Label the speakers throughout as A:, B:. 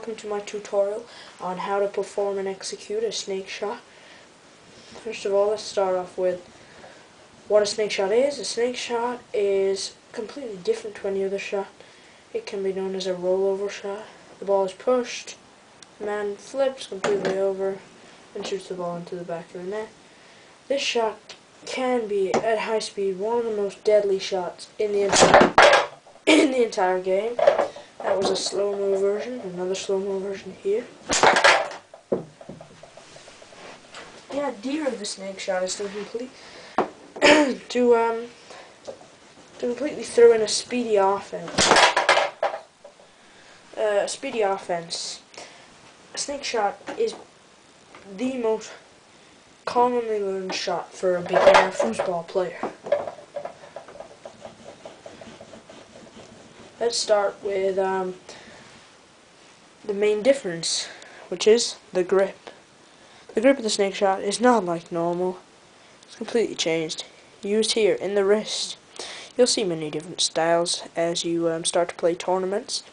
A: welcome to my tutorial on how to perform and execute a snake shot. First of all, let's start off with what a snake shot is. A snake shot is completely different to any other shot. It can be known as a rollover shot. The ball is pushed, the man flips completely over and shoots the ball into the back of the net. This shot can be, at high speed, one of the most deadly shots in the entire game. That was a slow-mo version, another slow-mo version here. The idea of the snake shot is to completely throw in a speedy offense. A snake shot is the most commonly learned shot for a beginner foosball player. Let's start with the main difference, which is the grip. The grip of the snake shot is not like normal. It's completely changed. Used here in the wrist. You'll see many different styles as you start to play tournaments.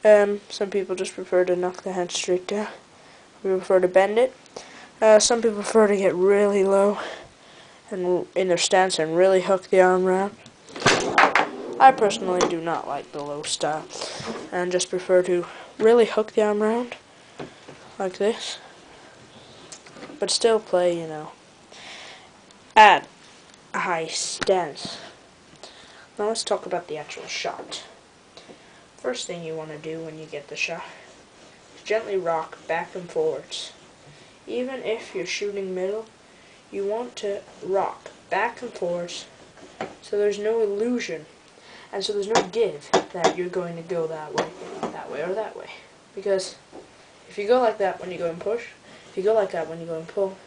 A: Some people just prefer to knock the hand straight down. We prefer to bend it. Some people prefer to get really low and in their stance and really hook the arm round. I personally do not like the low style and just prefer to really hook the arm round like this, but still play, at a high stance. Now let's talk about the actual shot. First thing you want to do when you get the shot is gently rock back and forwards. Even if you're shooting middle, you want to rock back and forwards so there's no illusion. And so there's no give that you're going to go that way, or that way. Because if you go like that when you go and push, if you go like that when you go and pull,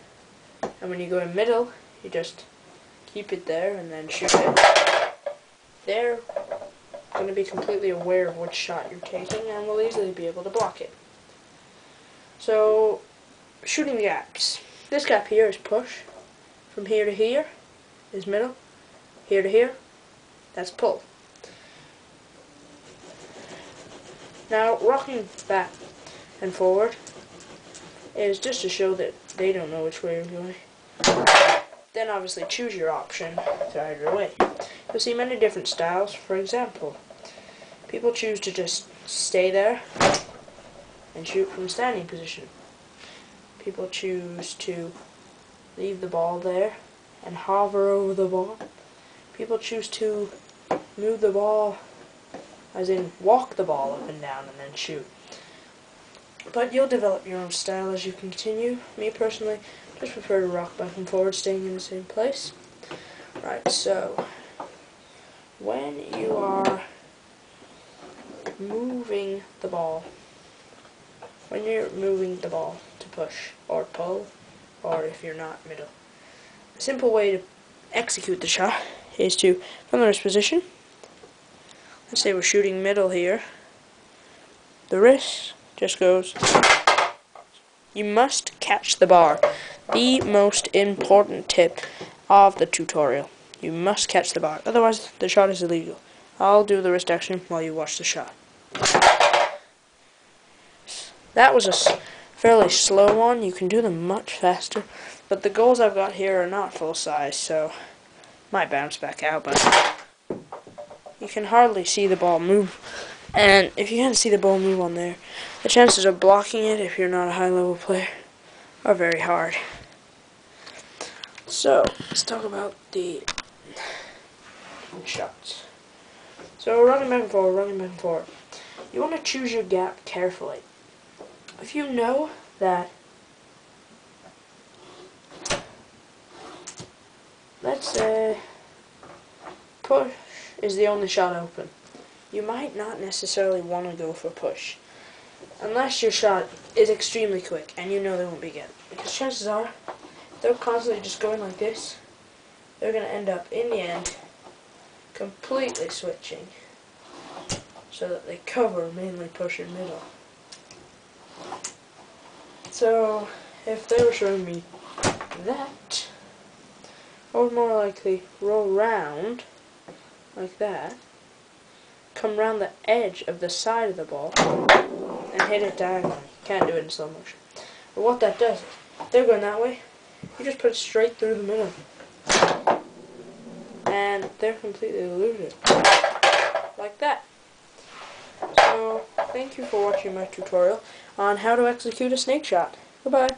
A: and when you go in middle, you just keep it there and then shoot it. They're going to be completely aware of which shot you're taking and will easily be able to block it. So, shooting the gaps. This gap here is push. From here to here is middle. Here to here, that's pull. Now, rocking back and forward is just to show that they don't know which way you're going. Then obviously choose your option to either way. You'll see many different styles. For example, people choose to just stay there and shoot from standing position. People choose to leave the ball there and hover over the ball. People choose to move the ball, as in walk the ball up and down and then shoot. But you'll develop your own style as you continue. Me personally, just prefer to rock back and forward, staying in the same place. Right, so when you are moving the ball, to push or pull, or if you're not, middle, a simple way to execute the shot is to, from the wrist position, let's say we're shooting middle here, the wrist just goes. You must catch the bar. The most important tip of the tutorial. You must catch the bar, otherwise the shot is illegal. I'll do the wrist action while you watch the shot. That was a fairly slow one. You can do them much faster, but the goals I've got here are not full size, so might bounce back out, but you can hardly see the ball move. And if you can't see the ball move on there, the chances of blocking it, if you're not a high-level player, are very hard. So, let's talk about the shots. So, running back and forward. You want to choose your gap carefully. If you know that, let's say, push is the only shot open, you might not necessarily want to go for push unless your shot is extremely quick and you know they won't be getting. Because chances are, if they're constantly just going like this, they're going to end up, in the end, completely switching so that they cover mainly push and middle. So, if they were showing me that, I would more likely roll round like that, come round the edge of the side of the ball, and hit it diagonally. Can't do it in slow motion. But what that does is, if they're going that way, you just put it straight through the middle. And they're completely eluded. Like that. So, thank you for watching my tutorial on how to execute a snake shot. Goodbye.